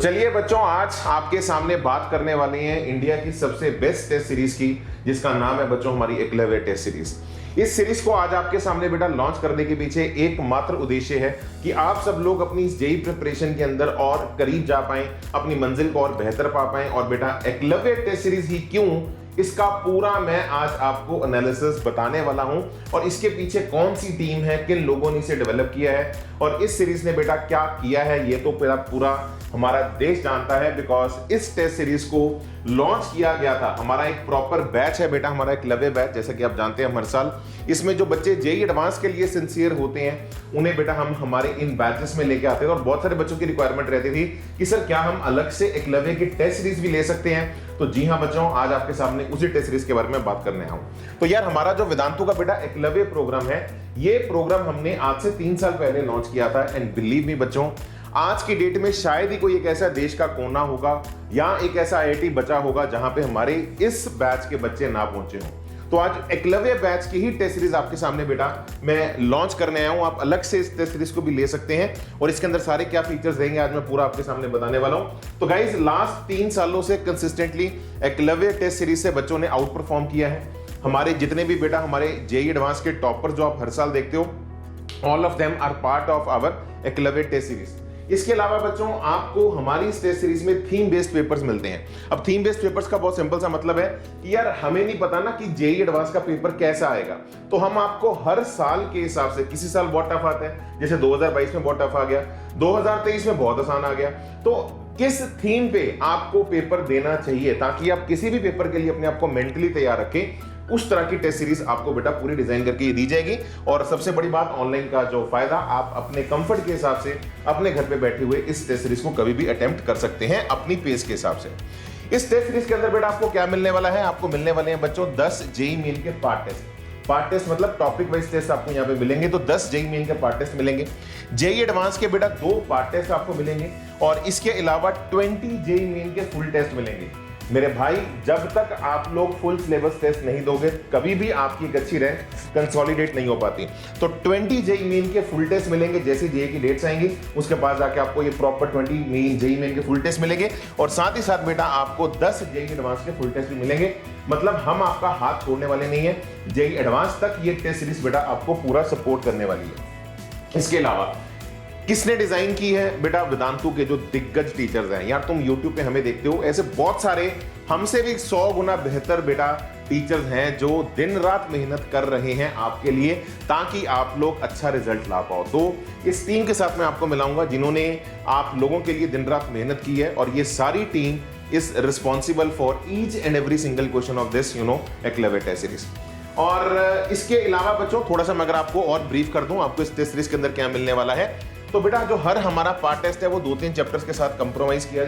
चलिए बच्चों, आज आपके सामने बात करने वाले हैं इंडिया की सबसे बेस्ट टेस्ट सीरीज की, जिसका नाम है बच्चों हमारी एकलव्य टेस्ट सीरीज। इस सीरीज को आज आपके सामने बेटा लॉन्च करने के पीछे एकमात्र उद्देश्य है कि आप सब लोग अपनी जेईई प्रिपरेशन के अंदर और करीब जा पाएं, अपनी मंजिल को और बेहतर पा पाएं। और बेटा एकलव्य टेस्ट सीरीज ही क्यों, इसका पूरा मैं आज आपको एनालिसिस बताने वाला हूं और इसके पीछे कौन सी टीम है, किन लोगों ने इसे डेवलप किया है और इस सीरीज ने बेटा क्या किया है, ये तो पूरा हमारा देश जानता है। बिकॉज इस टेस्ट सीरीज को लॉन्च किया गया था, हमारा एक प्रॉपर बैच है बेटा, हमारा एकलव्य बैच, जैसा कि आप जानते हैं हर साल इसमें जो बच्चे जेईई एडवांस के लिए सिंसियर होते हैं उन्हें बेटा हम हमारे इन बैचेस में लेके आते हैं। और बहुत सारे बच्चों की रिक्वायरमेंट रहती थी कि सर क्या हम अलग से एकलव्य की टेस्ट सीरीज भी ले सकते हैं। तो जी हाँ बच्चों, आज आपके सामने उसी टेस्ट सीरीज के बारे में बात करने आया हूं। तो यार हमारा जो वेदांतु का बेटा एकलव्य प्रोग्राम है, ये प्रोग्राम हमने आज से 3 साल पहले लॉन्च किया था। एंड बिलीव मी बच्चों, आज की डेट में शायद ही कोई एक ऐसा देश का कोना होगा या एक ऐसा आईआईटी बचा होगा जहां पे हमारे इस बैच के बच्चे ना पहुंचे हों। तो आज एकलव्य बैच की ही टेस्ट सीरीज आपके सामने बेटा मैं लॉन्च करने आया हूं। आप अलग से इस टेस्ट सीरीज को भी ले सकते हैं और इसके अंदर सारे क्या फीचर्स रहेंगे आज मैं पूरा आपके सामने बताने वाला हूं। तो गाइस, लास्ट 3 सालों से कंसिस्टेंटली एकलव्य टेस्ट सीरीज से बच्चों ने आउट परफॉर्म किया है। हमारे जितने भी बेटा हमारे जेईई एडवांस के टॉपर जो आप हर साल देखते हो, all of them are part of our Eklavya test series. इसके अलावा बच्चों आपको हमारी इस टेस्ट सीरीज में थीम बेस्ड पेपर्स मिलते हैं। अब थीम बेस्ड पेपर्स का बहुत सिंपल सा मतलब है कि यार हमें नहीं पता ना कि जेईई एडवांस का पेपर कैसा आएगा, तो हम आपको हर साल के हिसाब से, किसी साल बहुत टफ आता है, जैसे 2022 में बहुत टफ आ गया, 2023 में बहुत आसान आ गया, तो किस थीम पे आपको पेपर देना चाहिए ताकि आप किसी भी पेपर के लिए अपने आप को मेंटली तैयार रखें, उस तरह की टेस्ट सीरीज आपको बेटा पूरी डिजाइन करके दी जाएगी। और सबसे बड़ी बात, ऑनलाइन का जो फायदा, आप अपने कंफर्ट के हिसाब से अपने घर पे बैठे हुए इस टेस्ट सीरीज को कभी भी अटेम्प्ट कर सकते हैं अपनी पेस के हिसाब से। इस टेस्ट सीरीज के अंदर बेटा आपको क्या मिलने वाला है, आपको मिलने वाले हैं बच्चों 10 जेईई मेन के पार्ट टेस्ट। पार्ट टेस्ट मतलब टॉपिक वाइज टेस्ट आपको यहाँ पे मिलेंगे, तो 10 जेईई मेन के पार्ट टेस्ट मिलेंगे। जेईई एडवांस के बेटा 2 पार्ट टेस्ट आपको मिलेंगे और इसके अलावा 20 जेईई मेन के फुल टेस्ट मिलेंगे। मेरे भाई, जब तक आप लोग फुल सिलेबस टेस्ट नहीं दोगे कभी भी आपकी एक अच्छी रैंक कंसोलिडेट नहीं हो पाती। तो 20 जेईई मेन के फुल टेस्ट मिलेंगे, जैसे जेईई की डेट्स आएंगी उसके बाद जाके आपको ये प्रॉपर 20 जेईई मेन के फुल टेस्ट मिलेंगे। और साथ ही साथ बेटा आपको 10 जेईई एडवांस के फुल टेस्ट भी मिलेंगे। मतलब हम आपका हाथ छोड़ने वाले नहीं है, जेईई एडवांस तक ये टेस्ट सीरीज बेटा आपको पूरा सपोर्ट करने वाली है। इसके अलावा किसने डिजाइन की है बेटा, वेदांतु के जो दिग्गज टीचर्स हैं। यार तुम YouTube पे हमें देखते हो, ऐसे बहुत सारे हमसे भी 100 गुना बेहतर बेटा टीचर्स हैं जो दिन रात मेहनत कर रहे हैं आपके लिए ताकि आप लोग अच्छा रिजल्ट ला पाओ। तो इस टीम के साथ मैं आपको मिलाऊंगा जिन्होंने आप लोगों के लिए दिन रात मेहनत की है और ये सारी team is responsible for each and every single question of this Eklavya test series. और इसके अलावा बच्चों थोड़ा सा मैं अगर आपको और ब्रीफ कर दूं आपको इस टेस्ट सीरीज के अंदर क्या मिलने वाला है, तो बेटा जो हर हमारा पार्ट टेस्ट है वो 2-3 चैप्टर्स के साथ कंप्रोमाइज किया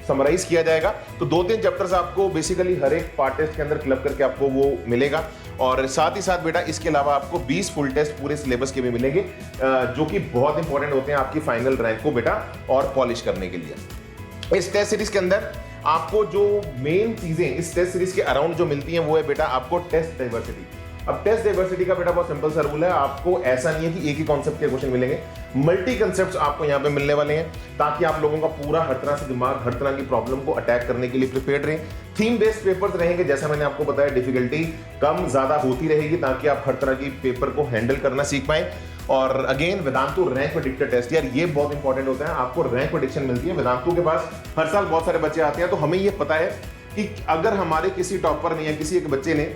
समराइज किया जाएगा। तो 2-3 चैप्टर्स आपको बेसिकली हर एक पार्ट टेस्ट के अंदर क्लब करके आपको वो मिलेगा। और साथ ही साथ बेटा इसके अलावा आपको 20 फुल टेस्ट पूरे सिलेबस के भी मिलेंगे, जो कि बहुत इंपॉर्टेंट होते हैं आपकी फाइनल रैंक को बेटा और पॉलिश करने के लिए। इस टेस्ट सीरीज के अंदर आपको जो मेन चीजें इस टेस्ट सीरीज के अराउंड जो मिलती हैं वो है बेटा आपको टेस्ट डाइवर्सिटी। अब टेस्ट डाइवर्सिटी का बेटा बहुत सिंपल सा रूल है, आपको ऐसा नहीं है कि एक ही कॉन्सेप्ट के क्वेश्चन मिलेंगे, मल्टी कॉन्सेप्ट्स आपको यहाँ पे मिलने वाले हैं ताकि आप लोगों का पूरा हर तरह से दिमाग हर तरह की प्रॉब्लम को अटैक करने के लिए प्रिपेयर्ड रहे। थीम बेस्ड पेपर्स रहेंगे, जैसा मैंने आपको बताया, डिफिकल्टी कम ज्यादा होती रहेगी ताकि आप हर तरह की पेपर को हैंडल करना सीख पाए। और again Vedantu rank predictor test, यार ये बहुत इंपॉर्टेंट होता है, आपको रैंक प्रेडिक्शन मिलती है। वेदांतु के पास हर साल बहुत सारे बच्चे आते हैं, तो हमें ये पता है कि अगर हमारे किसी टॉपर ने या किसी एक बच्चे ने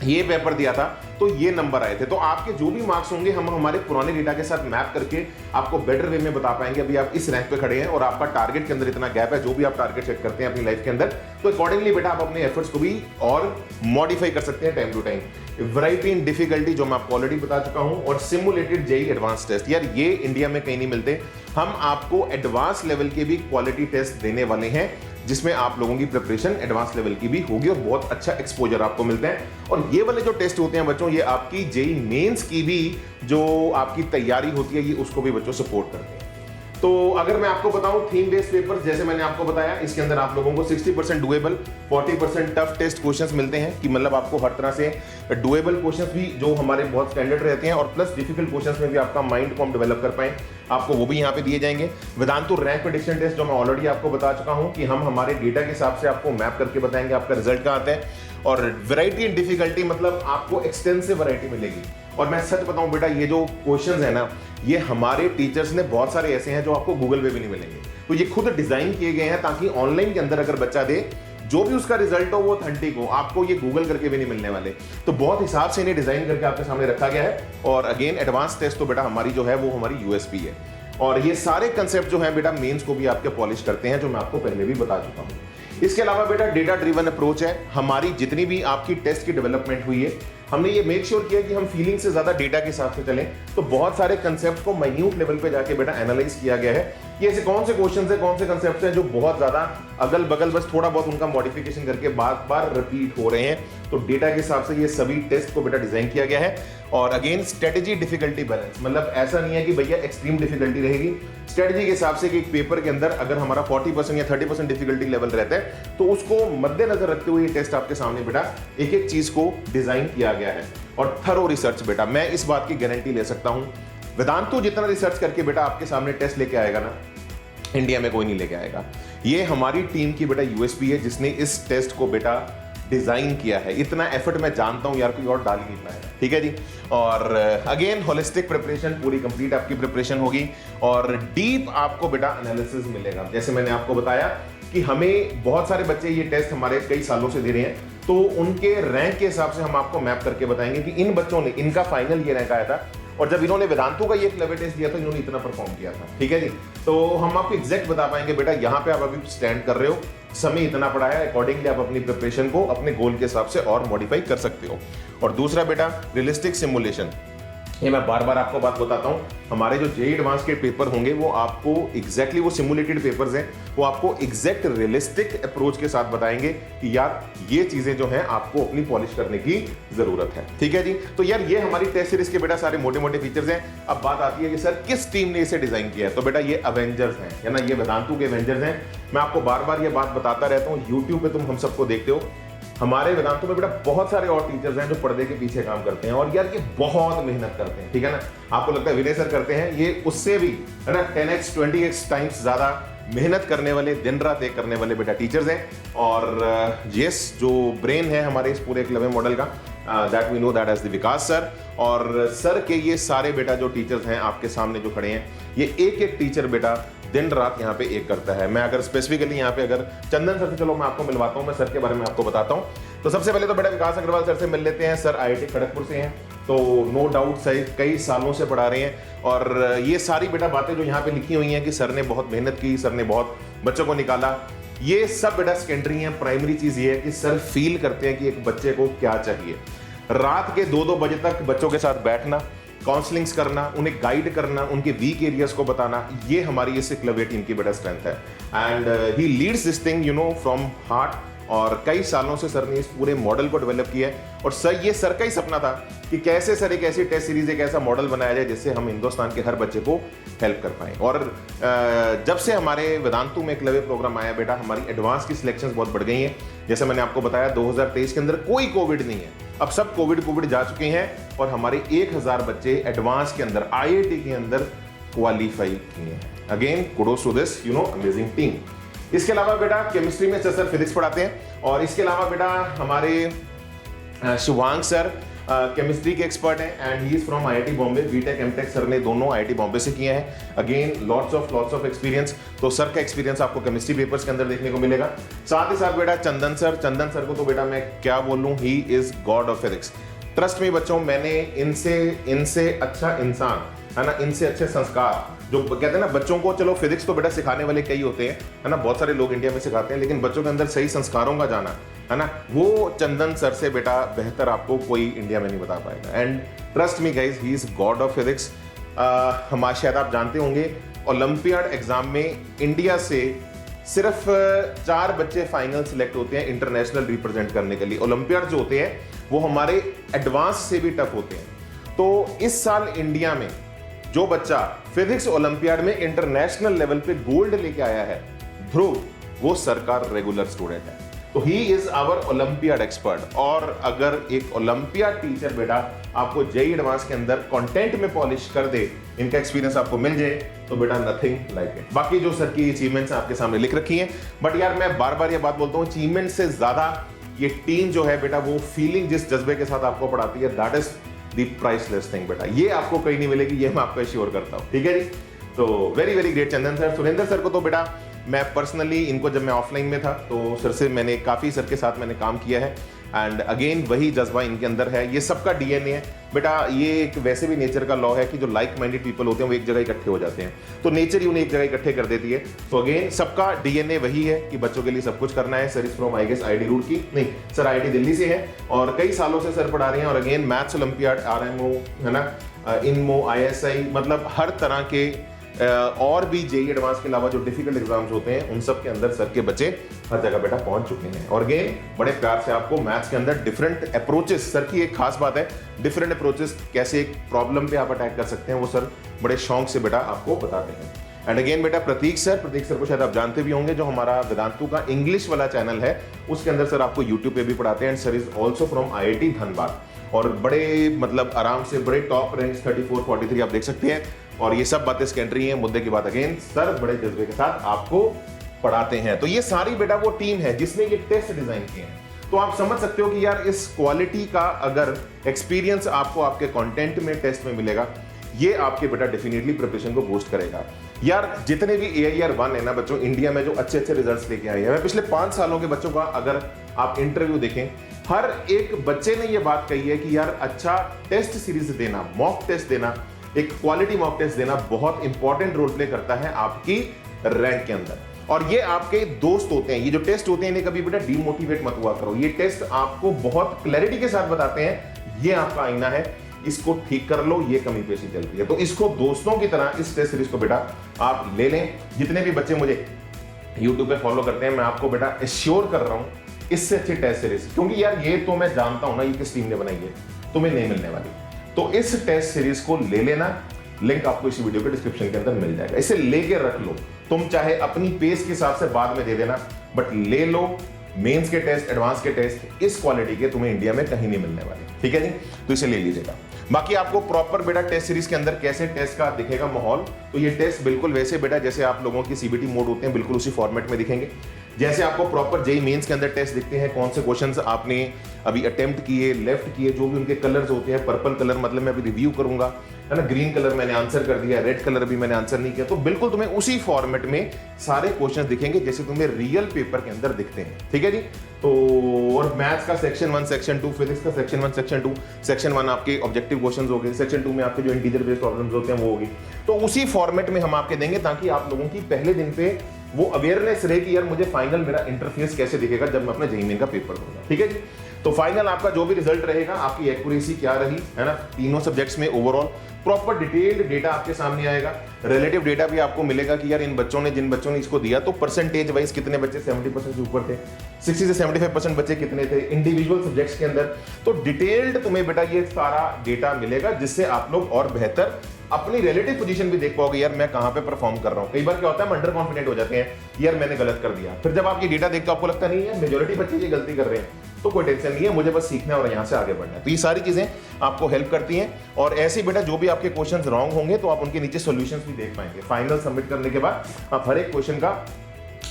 ये पेपर दिया था तो ये नंबर आए थे, तो आपके जो भी मार्क्स होंगे हम हमारे पुराने डेटा के साथ मैप करके आपको बेटर वे में बता पाएंगे अभी आप इस रैंक पे खड़े हैं और आपका टारगेट के अंदर इतना गैप है, जो भी आप टारगेट सेट करते हैं अपनी लाइफ के अंदर, तो अकॉर्डिंगली बेटा आप अपने एफर्ट्स को भी और मॉडिफाई कर सकते हैं time to time. Variety in difficulty जो मैं आपको ऑलरेडी बता चुका हूं, और सिमुलेटेड जेईई एडवांस टेस्ट, यार ये इंडिया में कहीं नहीं मिलते। हम आपको एडवांस लेवल के भी क्वालिटी टेस्ट देने वाले हैं जिसमें आप लोगों की प्रिपरेशन एडवांस लेवल की भी होगी और बहुत अच्छा एक्सपोजर आपको मिलता है। और ये वाले जो टेस्ट होते हैं बच्चों, ये आपकी जेईई मेंस की भी जो आपकी तैयारी होती है ये उसको भी बच्चों सपोर्ट करते हैं। तो अगर मैं आपको बताऊं थीम बेस्ड पेपर, जैसे मैंने आपको बताया, इसके अंदर आप लोगों को 60% डुएबल, 40% टफ टेस्ट क्वेश्चंस मिलते हैं, कि मतलब आपको हर तरह से डुएबल क्वेश्चंस भी जो हमारे बहुत स्टैंडर्ड रहते हैं, और प्लस डिफिकल्ट क्वेश्चंस में भी आपका माइंड को हम डेवलप कर पाए, आपको वो भी यहाँ पे दिए जाएंगे। वेदांतु रैंक प्रेडिक्शन टेस्ट, जो मैं ऑलरेडी आपको बता चुका हूँ कि हम हमारे डेटा के हिसाब से आपको मैप करके बताएंगे आपका रिजल्ट कहाँ आता है। और वैरायटी एंड डिफिकल्टी, मतलब आपको एक्सटेंसिव वैरायटी मिलेगी। और मैं सच बताऊं बेटा, ये जो क्वेश्चंस है ना, ये हमारे टीचर्स ने बहुत सारे ऐसे हैं जो आपको गूगल पे भी नहीं मिलेंगे, तो ये खुद डिजाइन किए गए हैं ताकि ऑनलाइन के अंदर अगर बच्चा दे, जो भी उसका रिजल्ट हो वो ऑथेंटिक हो, आपको ये गूगल करके भी नहीं मिलने वाले। तो बहुत हिसाब से इन्हें डिजाइन करके आपके सामने रखा गया है। और अगेन एडवांस टेस्ट तो बेटा हमारी जो है वो हमारी यूएसपी है, और ये सारे कंसेप्ट जो है बेटा मेंस को भी आपके पॉलिश करते हैं, जो मैं आपको पहले भी बता चुका हूं। इसके अलावा बेटा डेटा ड्रिवन अप्रोच है। हमारी जितनी भी आपकी टेस्ट की डेवलपमेंट हुई है, हमने ये मेक श्योर किया कि हम फीलिंग से ज्यादा डेटा के हिसाब से चलें। तो बहुत सारे कंसेप्ट को माइन्यूट लेवल पे जाके बेटा एनालाइज किया गया है कि ऐसे कौन से क्वेश्चंस है, कौन से कंसेप्ट हैं जो बहुत ज्यादा अगल बगल बस थोड़ा बहुत उनका मॉडिफिकेशन करके बार बार रिपीट हो रहे हैं। तो डेटा के हिसाब से ये सभी टेस्ट को बेटा डिजाइन किया गया है। और अगेन स्ट्रेटेजी डिफिकल्टी बैलेंस, मतलब ऐसा नहीं है कि भैया एक्सट्रीम डिफिकल्टी रहेगी। स्ट्रेटेजी के हिसाब से कि एक पेपर के अंदर अगर हमारा 40% या 30% डिफिकल्टी लेवल रहता है, तो उसको मद्देनजर रखते हुए ये टेस्ट आपके सामने बेटा एक एक चीज को डिजाइन किया गया है। और थरो रिसर्च बेटा, मैं इस बात की गारंटी ले सकता हूं, वेदांतु जितना रिसर्च करके बेटा आपके सामने टेस्ट लेके आएगा ना, इंडिया में कोई नहीं लेके आएगा। ये हमारी टीम की बेटा यूएसपी है, जिसने इस टेस्ट को बेटा डिजाइन किया है। इतना एफर्ट मैं जानता हूं यार कोई और डाल नहीं पाएगा, ठीक है जी। और अगेन होलिस्टिक प्रिपरेशन, पूरी कंप्लीट आपकी प्रिपरेशन होगी, और डीप आपको बेटा एनालिसिस मिलेगा। जैसे मैंने आपको बताया कि हमें बहुत सारे बच्चे ये टेस्ट हमारे कई सालों से दे रहे हैं, तो उनके रैंक के हिसाब से हम आपको मैप करके बताएंगे कि इन बच्चों ने, इनका फाइनल ये रैंक आया था, और जब इन्होंने वेदांतु का ये क्लेवर टेस्ट दिया था, इन्होंने इतना परफॉर्म किया था, ठीक है जी। तो हम आपको एग्जैक्ट बता पाएंगे बेटा यहाँ पे आप अभी स्टैंड कर रहे हो, समय इतना पड़ा है, अकॉर्डिंगली आप अपनी प्रिपरेशन को अपने गोल के हिसाब से और मॉडिफाई कर सकते हो। और दूसरा बेटा रियलिस्टिक सिमुलेशन, ये मैं बार बार आपको बात बताता हूं, हमारे जो जेईई एडवांस के पेपर होंगे वो आपको एग्जैक्टली वो सिमुलेटेड पेपर्स हैं, वो आपको एग्जैक्ट रियलिस्टिक अप्रोच के साथ बताएंगे कि यार ये चीजें जो हैं आपको अपनी पॉलिश करने की जरूरत है, ठीक है जी। तो यार ये हमारी टेस्ट सीरीज के बेटा सारे मोटे मोटे फीचर्स हैं। अब बात आती है कि सर किस टीम ने इसे डिजाइन किया है, तो बेटा ये अवेंजर्स हैं, है ना, ये वेदांतु के अवेंजर्स हैं। मैं आपको बार बार ये बात बताता रहता हूँ, यूट्यूब पे तुम हम सबको देखते हो, हमारे वेदांतु में बेटा बहुत सारे और टीचर्स हैं जो पर्दे के पीछे काम करते हैं, और यार ये बहुत मेहनत करते हैं, ठीक है ना। आपको लगता है विनय सर करते हैं, ये उससे भी है ना 10x 20x टाइम्स ज्यादा मेहनत करने वाले, दिन रात एक करने वाले बेटा टीचर्स हैं। और यस, जो ब्रेन है हमारे इस पूरे क्लब मॉडल का, that we know that as the Vikas sir. और सर के ये सारे बेटा जो टीचर्स हैं आपके सामने जो खड़े हैं, ये एक एक टीचर बेटा दिन रात यहाँ पे एक करता है। मैं अगर स्पेसिफिकली यहाँ पे अगर चंदन सर से, चलो मैं आपको मिलवाता हूँ, मैं सर के बारे में आपको बताता हूँ। तो सबसे पहले तो बेटा विकास अग्रवाल सर से मिल लेते हैं। सर आईआईटी खड़गपुर से हैं, तो नो डाउट सही कई सालों से पढ़ा रहे हैं, और ये सारी बेटा बातें जो यहाँ पे लिखी हुई हैं कि सर ने बहुत मेहनत की, सर ने बहुत बच्चों को निकाला, ये सब बेटा सेकेंडरी है। प्राइमरी चीज ये है कि सर फील करते हैं कि एक बच्चे को क्या चाहिए। रात के 2-2 बजे तक बच्चों के साथ बैठना, काउंसलिंग्स करना, उन्हें गाइड करना, उनके वीक एरियाज को बताना, ये हमारी इस क्लब टीम की बड़ा स्ट्रेंथ है। And he leads this thing you know from heart, और कई सालों से सर ने इस पूरे मॉडल को डेवलप किया है। और सर ये सर का ही सपना था कि कैसे सर एक ऐसी टेस्ट सीरीज, एक ऐसा मॉडल बनाया जाए जिससे हम हिंदुस्तान के हर बच्चे को हेल्प कर पाएं। और जब से हमारे वेदांतु में क्लब प्रोग्राम आया बेटा, हमारी एडवांस की सिलेक्शंस बहुत बढ़ गई हैं। जैसे मैंने आपको बताया 2023 के अंदर कोई कोविड नहीं है, अब सब कोविड जा चुके हैं, और हमारे 1000 बच्चे एडवांस के अंदर आईआईटी के अंदर क्वालिफाई किए हैं। Again kudos to this you know amazing team. इसके अलावा बेटा केमिस्ट्री में सर फिजिक्स पढ़ाते हैं, और इसके अलावा बेटा हमारे शिवांग सर केमिस्ट्री के एक्सपर्ट हैं, and he is from IIT Bombay. BTech MTech sir ने दोनों आईआईटी बॉम्बे से किए हैं। अगेन लॉट्स ऑफ एक्सपीरियंस, तो सर का एक्सपीरियंस आपको केमिस्ट्री पेपर्स के अंदर देखने को मिलेगा। साथ ही साथ बेटा चंदन सर को तो बेटा मैं क्या बोलूं, he is God of physics. Trust में बच्चों, मैंने इनसे अच्छा इंसान, है ना, इनसे अच्छे संस्कार, जो कहते हैं ना बच्चों को, चलो फिजिक्स तो बेटा सिखाने वाले कई होते हैं, है ना, बहुत सारे लोग इंडिया में सिखाते हैं, लेकिन बच्चों के अंदर सही संस्कारों का जाना, है ना, वो चंदन सर से बेटा बेहतर आपको कोई इंडिया में नहीं बता पाएगा। And trust me guys, he is God of physics. हमारे शायद आप जानते होंगे ओलंपियाड एग्जाम में इंडिया से सिर्फ 4 बच्चे फाइनल सिलेक्ट होते हैं इंटरनेशनल रिप्रेजेंट करने के लिए। ओलंपियाड जो होते हैं वो हमारे एडवांस से भी टफ होते हैं। तो इस साल इंडिया में जो बच्चा फिजिक्स ओलंपियाड में इंटरनेशनल लेवल पे गोल्ड लेके आया है, ध्रुव, वो सर का रेगुलर स्टूडेंट है। तो he is our olympiad expert. और अगर एक ओलंपियाड टीचर बेटा आपको जेईई एडवांस के अंदर कंटेंट में पॉलिश कर दे, इनका एक्सपीरियंस आपको मिल जाए, तो बेटा नथिंग लाइक इट। बाकी जो सर की अचीवमेंट्स आपके सामने लिख रखी हैं, बट यार मैं बार बार ये बात बोलता हूँ, अचीवमेंट से ज्यादा ये टीम जो है बेटा, वो फीलिंग जिस जज्बे के साथ आपको पढ़ाती है, that is the priceless thing बेटा। ये आपको कहीं नहीं मिलेगी, ये मैं आपको एश्योर करता हूँ, ठीक है जी। तो वेरी वेरी ग्रेट चंदन सर। सुरेंद्र सर को तो बेटा मैं पर्सनली, इनको जब मैं ऑफलाइन में था तो सर से मैंने काफ़ी सर के साथ मैंने काम किया है, एंड अगेन वही जज्बा इनके अंदर है, ये सबका डीएनए है बेटा। ये एक वैसे भी नेचर का लॉ है कि जो लाइक माइंडेड पीपल होते हैं वो एक जगह इकट्ठे हो जाते हैं, तो नेचर ही उन्हें एक जगह इकट्ठे कर देती है। तो अगेन सबका डीएनए वही है कि बच्चों के लिए सब कुछ करना है। Sir is from I guess IIT Roorkee, नहीं सर आईआईटी दिल्ली से है, और कई सालों से सर पढ़ा रहे हैं। और अगेन मैथ्स ओलंपियाड, आरएमओ है ना, इनमो, आईएसआई, मतलब हर तरह के और भी जेईई एडवांस के अलावा जो डिफिकल्ट एग्जाम्स होते हैं उन सब के अंदर सर के बच्चे हर जगह बेटा पहुंच चुके हैं। और अगेन बड़े प्यार से आपको मैथ्स के अंदर डिफरेंट अप्रोचेस, सर की एक खास बात है, डिफरेंट अप्रोचेस कैसे एक प्रॉब्लम पे आप अटैक कर सकते हैं, वो सर बड़े शौक से बेटा आपको बताते हैं। एंड अगेन बेटा प्रतीक सर को शायद आप जानते भी होंगे, जो हमारा वेदांतु का इंग्लिश वाला चैनल है उसके अंदर सर आपको यूट्यूब पे भी पढ़ाते हैं। And sir is also from IIT Dhanbad, और बड़े मतलब आराम से बड़े टॉप रैंक 34, 43 आप देख सकते हैं। और ये सब बातें सेकेंडरी हैं, मुद्दे की बात अगेन सर बड़े जज्बे के साथ आपको पढ़ाते हैं। तो ये सारी बेटा वो टीम है जिसने ये टेस्ट डिजाइन किए हैं। तो आप समझ सकते हो कि यार इस क्वालिटी का अगर एक्सपीरियंस आपको आपके कंटेंट में टेस्ट में मिलेगा, ये आपके बेटा डेफिनेटली प्रिपरेशन को बूस्ट करेगा। यार जितने भी AIR 1 है ना बच्चों, इंडिया में जो अच्छे अच्छे रिजल्ट्स लेके आए हैं, मैं पिछले 5 सालों के बच्चों का अगर आप इंटरव्यू देखें, हर एक बच्चे ने ये बात कही है कि यार अच्छा टेस्ट सीरीज देना, मॉक टेस्ट देना, एक क्वालिटी मॉक टेस्ट देना बहुत इंपॉर्टेंट रोल प्ले करता है आपकी रैंक के अंदर। और ये आपके दोस्त होते हैं, ये जो टेस्ट होते हैं इन्हें कभी बेटा डीमोटिवेट मत हुआ करो। ये टेस्ट आपको बहुत क्लैरिटी के साथ बताते हैं, ये आपका आईना है, इसको ठीक कर लो, ये कमी पेशी चलती है। तो इसको दोस्तों की तरह इस टेस्ट सीरीज को बेटा आप ले लें। जितने भी बच्चे मुझे यूट्यूब पे फॉलो करते हैं, मैं आपको बेटा एश्योर कर रहा हूं इससे अच्छी टेस्ट सीरीज, क्योंकि यार ये तो मैं जानता हूं ना ये किस टीम ने बनाई है, तुम्हें नहीं मिलने वाली। तो इस टेस्ट सीरीज को ले लेना, लिंक आपको इस वीडियो के डिस्क्रिप्शन के अंदर मिल जाएगा। इसे लेके रख लो, तुम चाहे अपनी पेस के हिसाब से बाद में दे देना, बट ले लो। मेंस के टेस्ट, एडवांस के टेस्ट इस क्वालिटी के तुम्हें इंडिया में कहीं नहीं मिलने वाले, ठीक है जी। तो इसे ले लीजिएगा। बाकी आपको प्रॉपर बेटा टेस्ट सीरीज के अंदर कैसे टेस्ट का दिखेगा माहौल, तो ये टेस्ट बिल्कुल वैसे बेटा जैसे आप लोगों की सीबीटी मोड होते हैं, बिल्कुल उसी फॉर्मेट में दिखेंगे जैसे आपको प्रॉपर जेईई मेंस के अंदर टेस्ट दिखते हैं। कौन से क्वेश्चंस आपने अभी अटेम्प्ट किए, लेफ्ट किए, जो भी उनके कलर्स होते हैं, पर्पल कलर मतलब मैं अभी रिव्यू करूंगा, है ना, ग्रीन कलर मैंने आंसर कर दिया, रेड कलर भी मैंने आंसर नहीं किया, तो बिल्कुल तुम्हें उसी फॉर्मेट में सारे क्वेश्चंस दिखेंगे जैसे तुम्हें रियल पेपर के अंदर दिखते हैं, ठीक है जी। तो और मैथ्स का सेक्शन 1, सेक्शन 2, फिजिक्स का सेक्शन 1, सेक्शन 2, सेक्शन 1 आपके ऑब्जेक्टिव क्वेश्चंस हो गए, सेक्शन 2 में आपके जो इंटीजर बेस्ड प्रॉब्लम्स होते हैं वो होगी। तो उसी फॉर्मेट में हम आपके देंगे ताकि आप लोगों की पहले दिन पे वो अवेयरनेस रहे कि यार मुझे फाइनल मेरा इंटरफेस कैसे दिखेगा जब मैं अपने जेईई मेन का पेपर दूंगा, ठीक है जी। तो फाइनल आपका जो भी रिजल्ट रहेगा, आपकी एक्यूरेसी क्या रही, है ना, तीनों सब्जेक्ट्स में ओवरऑल प्रॉपर डिटेल्ड डेटा आपके सामने आएगा। रिलेटिव डेटा भी आपको मिलेगा कि यार इन बच्चों ने, जिन बच्चों ने इसको दिया, तो परसेंटेज वाइज कितने बच्चे 70% से ऊपर थे, 60 से 75% बच्चे कितने थे इंडिविजुअल सब्जेक्ट्स के अंदर। तो डिटेल्ड तुम्हें बेटा ये सारा डेटा मिलेगा, जिससे आप लोग और बेहतर अपनी रिलेटिव पोजीशन भी देख पाओगे, यार मैं कहां पे परफॉर्म कर रहा हूं। कई बार क्या होता है, हम अंडर कॉन्फिडेंट हो जाते हैं, यार मैंने गलत कर दिया, फिर जब आप ये डेटा देखते हो आपको लगता नहीं है मेजॉरिटी बच्चे ये गलती कर रहे हैं, तो कोई टेंशन नहीं है, मुझे बस सीखना है और यहां से आगे बढ़ना है। तो ये सारी चीजें आपको हेल्प करती हैं। और ऐसे बेटा जो भी आपके क्वेश्चंस रॉन्ग होंगे तो आप उनके नीचे सॉल्यूशंस भी देख पाएंगे। फाइनल सबमिट करने के बाद आप हर एक क्वेश्चन का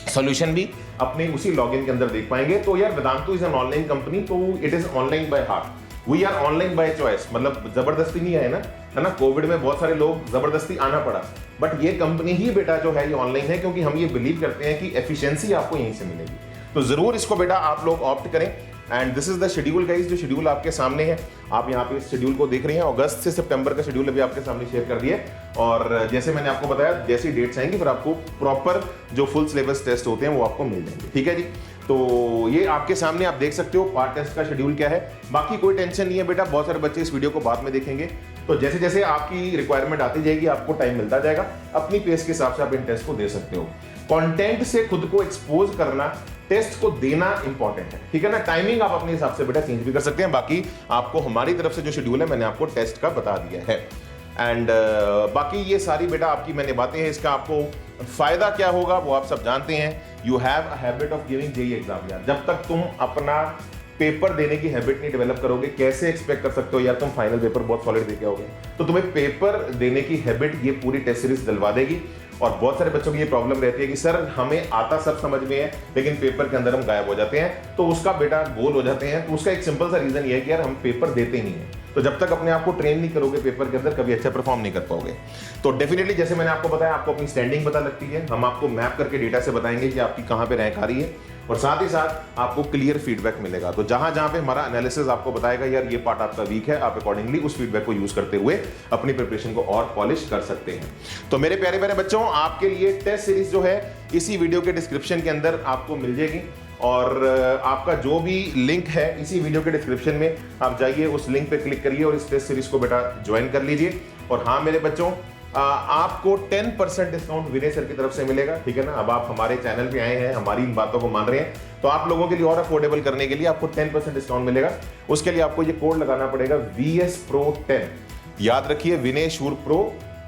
सॉल्यूशन भी अपने उसी लॉगिन के अंदर देख पाएंगे। तो यार Vedantu is an online company, तो it is online by heart, we are online by choice, मतलब जबरदस्ती नहीं है ना, है ना। कोविड में बहुत सारे लोग जबरदस्ती आना पड़ा, बट ये कंपनी ही बेटा जो है ये ऑनलाइन है, क्योंकि हम ये बिलीव करते हैं कि एफिशिएंसी आपको यहीं से मिलेगी। तो जरूर इसको बेटा आप लोग ऑप्ट करें। And this is the schedule guys, जो शेड्यूल आपके सामने है, आप यहाँ पे इस शेड्यूल को देख रहे हैं। अगस्त से सितंबर का शेड्यूल अभी आपके सामने शेयर कर दिया है, और जैसे मैंने आपको बताया जैसी डेट्स आएंगी फिर आपको प्रॉपर जो फुल सिलेबस टेस्ट होते हैं वो आपको मिल जाएंगे, ठीक है जी। तो ये आपके सामने आप देख सकते हो पार्ट टेस्ट का शेड्यूल क्या है। बाकी कोई टेंशन नहीं है बेटा, बहुत सारे बच्चे इस वीडियो को बाद में देखेंगे, तो जैसे जैसे आपकी रिक्वायरमेंट आती जाएगी आपको टाइम मिलता जाएगा, अपनी पेस के हिसाब से आप इन टेस्ट को दे सकते हो। कंटेंट से खुद को एक्सपोज करना, टेस्ट को देना इंपॉर्टेंट है, ठीक है ना। टाइमिंग आप अपने हिसाब से बेटा चेंज भी कर सकते हैं। बाकी आपको हमारी तरफ से जो शेड्यूल है मैंने आपको टेस्ट का बता दिया है। एंड बाकी ये सारी बेटा आपकी मैंने बातें हैं, इसका आपको फायदा क्या होगा वो आप सब जानते हैं। You have a habit of giving JEE exam यार, जब तक तुम अपना पेपर देने की हैबिट नहीं डेवलप करोगे कैसे एक्सपेक्ट कर सकते हो यार तुम फाइनल पेपर बहुत सॉलिड देके आओगे। तो तुम्हें पेपर देने की हैबिट ये पूरी टेस्ट सीरीज दिलवा देगी। और बहुत सारे बच्चों की ये प्रॉब्लम रहती है कि सर हमें आता सब समझ में है लेकिन पेपर के अंदर हम गायब हो जाते हैं, तो उसका बेटा गोल हो जाते हैं। तो उसका एक सिंपल सा रीजन ये है कि यार हम पेपर देते नहीं है। तो जब तक अपने आप को ट्रेन नहीं करोगे पेपर के अंदर कभी अच्छा परफॉर्म नहीं कर पाओगे। तो डेफिनेटली जैसे मैंने आपको बताया आपको अपनी स्टैंडिंग पता लगती है, हम आपको मैप करके डेटा से बताएंगे कि आपकी कहाँ पे रैंक आ रही है और साथ ही साथ आपको क्लियर फीडबैक मिलेगा। तो जहां जहां पे हमारा एनालिसिस आपको बताएगा यार ये पार्ट आपका वीक है, आप अकॉर्डिंगली उस फीडबैक को यूज करते हुए अपनी प्रिपरेशन को और पॉलिश कर सकते हैं। तो मेरे प्यारे प्यारे बच्चों आपके लिए टेस्ट सीरीज जो है इसी वीडियो के डिस्क्रिप्शन के अंदर आपको मिल जाएगी और आपका जो भी लिंक है इसी वीडियो के डिस्क्रिप्शन में आप जाइए, उस लिंक पे क्लिक करिए और इस टेस्ट सीरीज को बेटा ज्वाइन कर लीजिए। और हाँ मेरे बच्चों आपको 10% डिस्काउंट विनय सर की तरफ से मिलेगा, ठीक है ना। अब आप हमारे चैनल पे आए हैं, हमारी इन बातों को मान रहे हैं, तो आप लोगों के लिए और अफोर्डेबल करने के लिए आपको 10% डिस्काउंट मिलेगा। उसके लिए आपको ये कोड लगाना पड़ेगा VS Pro 10। याद रखिए विनय शूर प्रो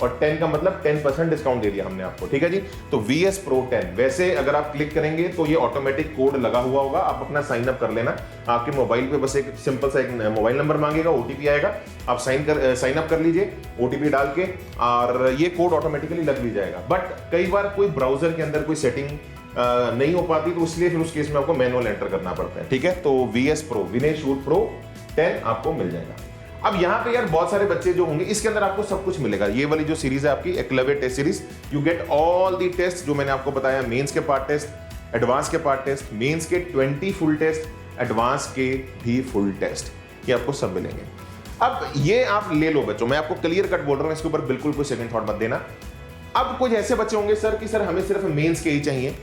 और 10 का मतलब 10% डिस्काउंट दे दिया हमने आपको, ठीक है जी। तो VS Pro 10 वैसे अगर आप क्लिक करेंगे तो ये ऑटोमेटिक कोड लगा हुआ होगा, आप अपना साइन अप कर लेना। आपके मोबाइल पे बस एक सिंपल सा एक मोबाइल नंबर मांगेगा, OTP आएगा, आप साइन अप कर लीजिए OTP डाल के और ये कोड ऑटोमेटिकली लग भी जाएगा। बट कई बार कोई ब्राउजर के अंदर कोई सेटिंग नहीं हो पाती तो इसलिए फिर उस केस में आपको मैनुअल एंटर करना पड़ता है, ठीक है। तो VS Pro विनय शूर प्रो 10 आपको मिल जाएगा। अब यहाँ पे यार बहुत सारे बच्चे जो होंगे इसके अंदर आपको सब कुछ मिलेगा। ये वाली जो सीरीज है आपकी Eklavya test series, you get all the test जो मैंने आपको बताया, मेंस के पार्ट टेस्ट, एडवांस के पार्ट टेस्ट, मेंस के 20 फुल टेस्ट, एडवांस के भी फुल टेस्ट, ये आपको सब मिलेंगे। अब ये आप ले लो बच्चों, मैं आपको क्लियर कट बोल रहा हूँ, इसके ऊपर बिल्कुल कोई सेकंड थॉट मत देना। अब कुछ ऐसे बच्चे होंगे सर कि सर हमें सिर्फ मेंस के ही चाहिए,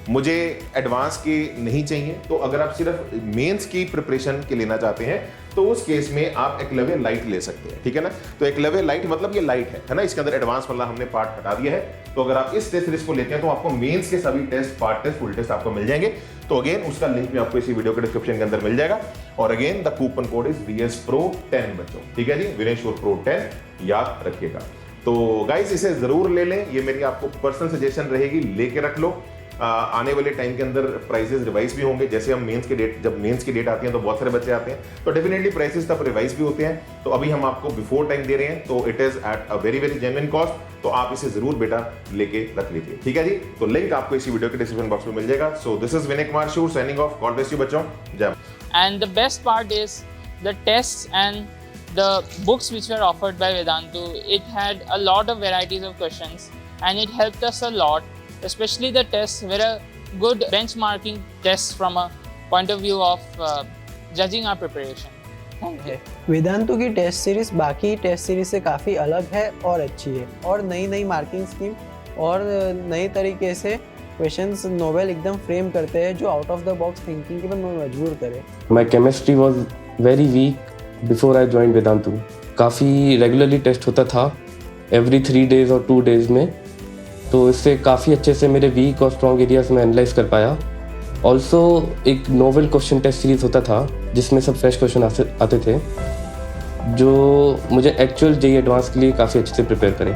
मुझे एडवांस के नहीं चाहिए। तो अगर आप सिर्फ मेंस की प्रिपरेशन के लेना चाहते हैं तो उस केस में आप एकलव्य लाइट ले सकते हैं, ठीक है ना। तो एकलव्य लाइट मतलब ये लाइट है ना, इसके अंदर एडवांस वाला हमने पार्ट हटा दिया है। तो अगर आप इस टेस्ट सीरीज को लेते हैं तो आपको मेंस के सभी test, part test, full test आपको मिल जाएंगे। तो अगेन उसका लिंक भी आपको इसी वीडियो के डिस्क्रिप्शन के अंदर मिल जाएगा। और again the coupon code is VS Pro 10 बच्चों, ठीक है जी, विनय शूर Pro 10 याद रखिएगा। तो गाइस इसे जरूर ले लें, ये मेरी आपको पर्सनल सजेशन रहेगी, लेके रख लो। आने वाले टाइम के अंदर प्राइसेस रिवाइज भी होंगे, जैसे हम मेंस के डेट, जब मेंस की डेट आती है तो बहुत सारे बच्चे आते हैं तो डेफिनेटली प्राइसेस तब रिवाइज भी होते हैं। तो अभी हम आपको बिफोर टाइम दे रहे हैं तो it is at a very very genuine cost, तो आप इसे जरूर बेटा लेके रख लीजिए, ठीक है जी। तो लिंक आपको इसी वीडियो के डिस्क्रिप्शन बॉक्स में मिल जाएगा। So this is Vinay Kumar शूर signing off, God bless you बच्चों, जय। And the best part is the tests and the books which were offered by Vedantu. It had a lot of varieties of questions and it helped us a lot, especially the tests were a good benchmarking tests from a point of view of judging our preparation. Thank you. Vedantu की test series बाकी test series से काफ़ी अलग है और अच्छी है और नई नई मार्किंग स्कीम और नए तरीके से क्वेश्चंस नोवेल एकदम फ्रेम करते हैं जो out of the box thinking के लिए मजबूर करे। My chemistry was very weak before I join Vedantu. काफ़ी रेगुलरली टेस्ट होता था एवरी 3 days और 2 days में, तो इससे काफ़ी अच्छे से मेरे वीक और स्ट्रॉन्ग एरियाज में एनालाइज कर पाया। ऑल्सो एक नोवेल क्वेश्चन टेस्ट सीरीज होता था जिसमें सब फ्रेश क्वेश्चन आते थे जो मुझे एक्चुअल जेईई एडवांस के लिए काफ़ी अच्छे से प्रिपेयर करें।